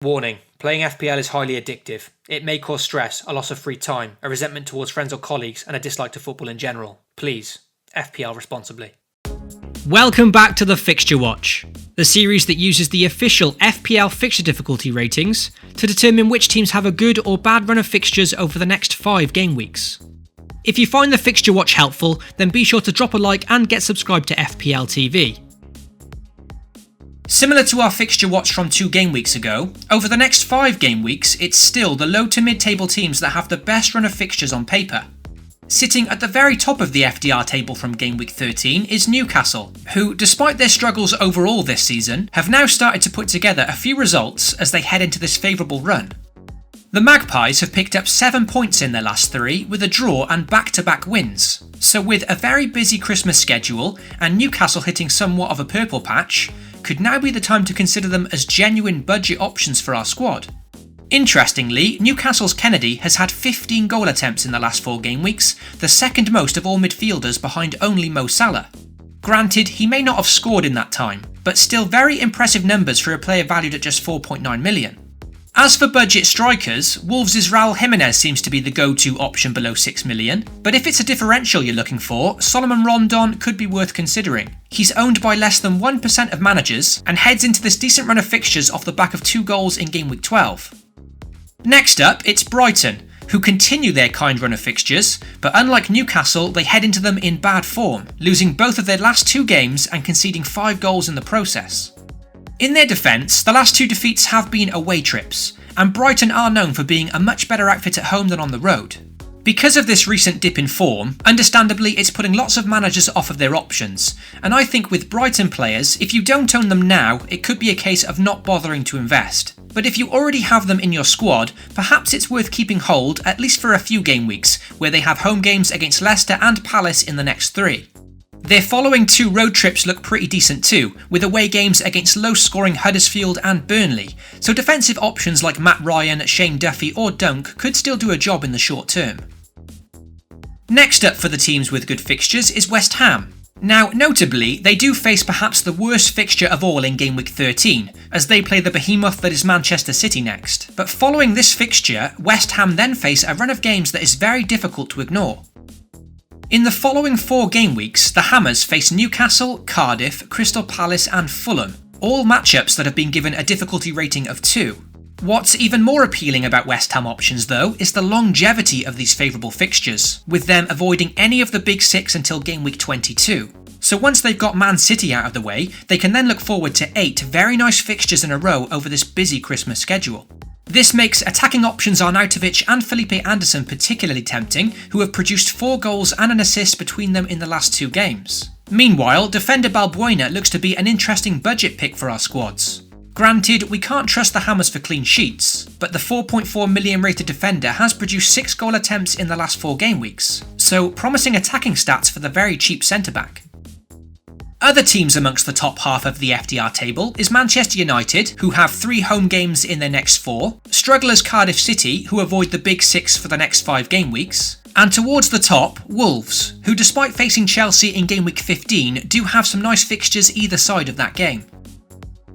Warning, playing FPL is highly addictive. It may cause stress, a loss of free time, a resentment towards friends or colleagues, and a dislike to football in general. Please, FPL responsibly. Welcome back to the Fixture Watch, the series that uses the official FPL fixture difficulty ratings to determine which teams have a good or bad run of fixtures over the next 5 game weeks. If you find the Fixture Watch helpful, then be sure to drop a like and get subscribed to FPL TV. Similar to our Fixture Watch from 2 game weeks ago, over the next 5 game weeks, it's still the low to mid-table teams that have the best run of fixtures on paper. Sitting at the very top of the FDR table from Game Week 13 is Newcastle, who, despite their struggles overall this season, have now started to put together a few results as they head into this favourable run. The Magpies have picked up 7 points in their last 3 with a draw and back-to-back wins. So with a very busy Christmas schedule and Newcastle hitting somewhat of a purple patch, could now be the time to consider them as genuine budget options for our squad. Interestingly, Newcastle's Kennedy has had 15 goal attempts in the last 4 game weeks, the second most of all midfielders behind only Mo Salah. Granted, he may not have scored in that time, but still very impressive numbers for a player valued at just 4.9 million. As for budget strikers, Wolves' Raul Jimenez seems to be the go-to option below 6 million, but if it's a differential you're looking for, Solomon Rondon could be worth considering. He's owned by less than 1% of managers and heads into this decent run of fixtures off the back of 2 goals in Game Week 12. Next up, it's Brighton, who continue their kind run of fixtures, but unlike Newcastle, they head into them in bad form, losing both of their last 2 games and conceding 5 goals in the process. In their defence, the last 2 defeats have been away trips, and Brighton are known for being a much better outfit at home than on the road. Because of this recent dip in form, understandably it's putting lots of managers off of their options, and I think with Brighton players, if you don't own them now, it could be a case of not bothering to invest. But if you already have them in your squad, perhaps it's worth keeping hold at least for a few game weeks, where they have home games against Leicester and Palace in the next 3. Their following 2 road trips look pretty decent too, with away games against low-scoring Huddersfield and Burnley, so defensive options like Matt Ryan, Shane Duffy or Dunk could still do a job in the short term. Next up for the teams with good fixtures is West Ham. Now, notably, they do face perhaps the worst fixture of all in Game Week 13, as they play the behemoth that is Manchester City next. But following this fixture, West Ham then face a run of games that is very difficult to ignore. In the following 4 game weeks, the Hammers face Newcastle, Cardiff, Crystal Palace and Fulham, all matchups that have been given a difficulty rating of 2. What's even more appealing about West Ham options though is the longevity of these favourable fixtures, with them avoiding any of the big 6 until game week 22. So once they've got Man City out of the way, they can then look forward to 8 very nice fixtures in a row over this busy Christmas schedule. This makes attacking options Arnautovic and Felipe Anderson particularly tempting, who have produced 4 goals and an assist between them in the last 2 games. Meanwhile, defender Balbuena looks to be an interesting budget pick for our squads. Granted, we can't trust the Hammers for clean sheets, but the 4.4 million rated defender has produced 6 goal attempts in the last 4 game weeks, so promising attacking stats for the very cheap centre-back. Other teams amongst the top half of the FDR table is Manchester United, who have 3 home games in their next 4, strugglers Cardiff City, who avoid the big 6 for the next 5 game weeks, and towards the top, Wolves, who despite facing Chelsea in Game Week 15 do have some nice fixtures either side of that game.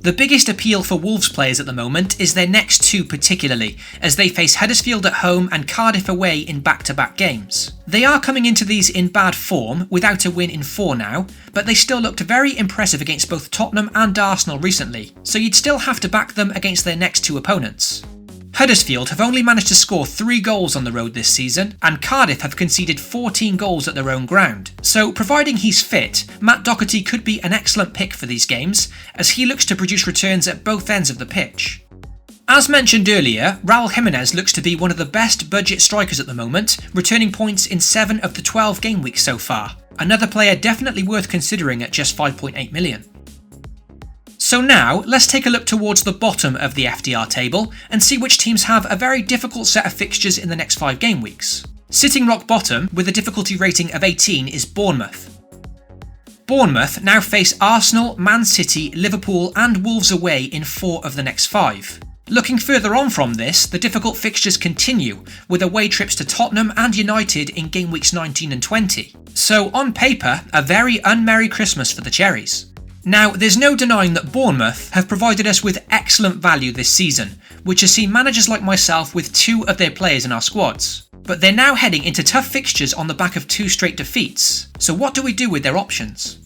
The biggest appeal for Wolves players at the moment is their next 2 particularly, as they face Huddersfield at home and Cardiff away in back-to-back games. They are coming into these in bad form, without a win in 4 now, but they still looked very impressive against both Tottenham and Arsenal recently, so you'd still have to back them against their next 2 opponents. Huddersfield have only managed to score 3 goals on the road this season, and Cardiff have conceded 14 goals at their own ground. So providing he's fit, Matt Doherty could be an excellent pick for these games, as he looks to produce returns at both ends of the pitch. As mentioned earlier, Raul Jimenez looks to be one of the best budget strikers at the moment, returning points in 7 of the 12 game weeks so far. Another player definitely worth considering at just 5.8 million. So now, let's take a look towards the bottom of the FDR table and see which teams have a very difficult set of fixtures in the next 5 game weeks. Sitting rock bottom with a difficulty rating of 18 is Bournemouth. Bournemouth now face Arsenal, Man City, Liverpool and Wolves away in 4 of the next 5. Looking further on from this, the difficult fixtures continue, with away trips to Tottenham and United in game weeks 19 and 20. So on paper, a very unmerry Christmas for the Cherries. Now, there's no denying that Bournemouth have provided us with excellent value this season, which has seen managers like myself with 2 of their players in our squads. But they're now heading into tough fixtures on the back of 2 straight defeats, so what do we do with their options?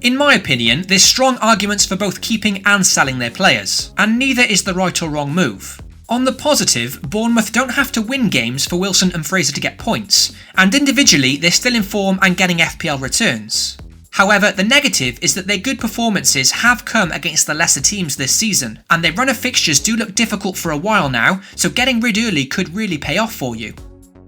In my opinion, there's strong arguments for both keeping and selling their players, and neither is the right or wrong move. On the positive, Bournemouth don't have to win games for Wilson and Fraser to get points, and individually they're still in form and getting FPL returns. However, the negative is that their good performances have come against the lesser teams this season, and their run of fixtures do look difficult for a while now, so getting rid early could really pay off for you.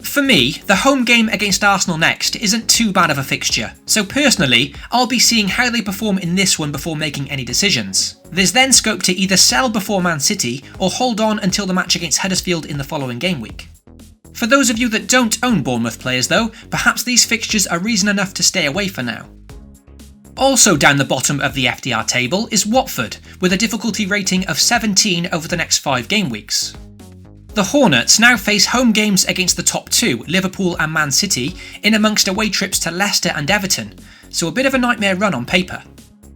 For me, the home game against Arsenal next isn't too bad of a fixture, so personally, I'll be seeing how they perform in this one before making any decisions. There's then scope to either sell before Man City, or hold on until the match against Huddersfield in the following game week. For those of you that don't own Bournemouth players though, perhaps these fixtures are reason enough to stay away for now. Also down the bottom of the FDR table is Watford, with a difficulty rating of 17 over the next 5 game weeks. The Hornets now face home games against the top 2, Liverpool and Man City, in amongst away trips to Leicester and Everton, so a bit of a nightmare run on paper.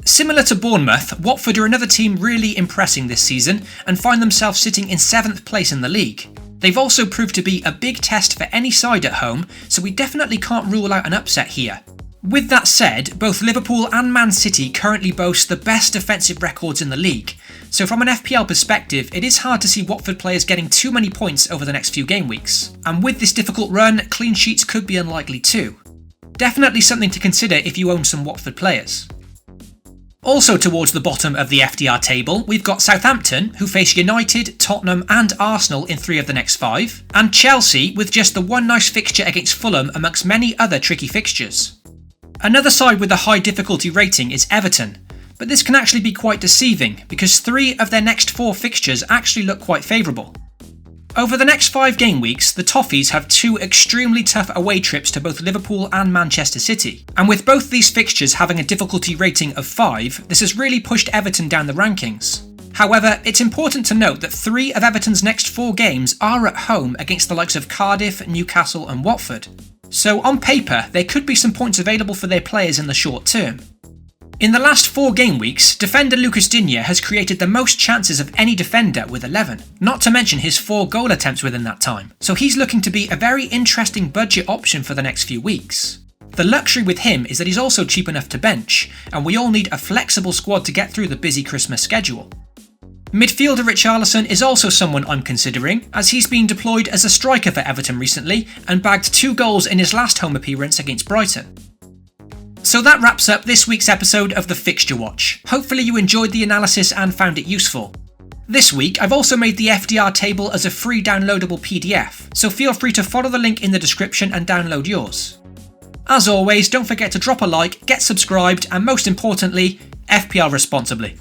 Similar to Bournemouth, Watford are another team really impressing this season and find themselves sitting in 7th place in the league. They've also proved to be a big test for any side at home, so we definitely can't rule out an upset here. With that said, both Liverpool and Man City currently boast the best defensive records in the league, so from an FPL perspective, it is hard to see Watford players getting too many points over the next few game weeks, and with this difficult run, clean sheets could be unlikely too. Definitely something to consider if you own some Watford players. Also towards the bottom of the FDR table, we've got Southampton, who face United, Tottenham and Arsenal in 3 of the next 5, and Chelsea with just the one nice fixture against Fulham amongst many other tricky fixtures. Another side with a high difficulty rating is Everton, but this can actually be quite deceiving because 3 of their next 4 fixtures actually look quite favourable. Over the next 5 game weeks, the Toffees have 2 extremely tough away trips to both Liverpool and Manchester City, and with both these fixtures having a difficulty rating of 5, this has really pushed Everton down the rankings. However, it's important to note that 3 of Everton's next 4 games are at home against the likes of Cardiff, Newcastle and Watford. So on paper, there could be some points available for their players in the short term. In the last 4 game weeks, defender Lucas Digne has created the most chances of any defender with 11, not to mention his 4 goal attempts within that time, so he's looking to be a very interesting budget option for the next few weeks. The luxury with him is that he's also cheap enough to bench, and we all need a flexible squad to get through the busy Christmas schedule. Midfielder Richarlison is also someone I'm considering, as he's been deployed as a striker for Everton recently and bagged 2 goals in his last home appearance against Brighton. So that wraps up this week's episode of the Fixture Watch. Hopefully you enjoyed the analysis and found it useful. This week I've also made the FDR table as a free downloadable PDF, so feel free to follow the link in the description and download yours. As always, don't forget to drop a like, get subscribed and most importantly, FPL responsibly.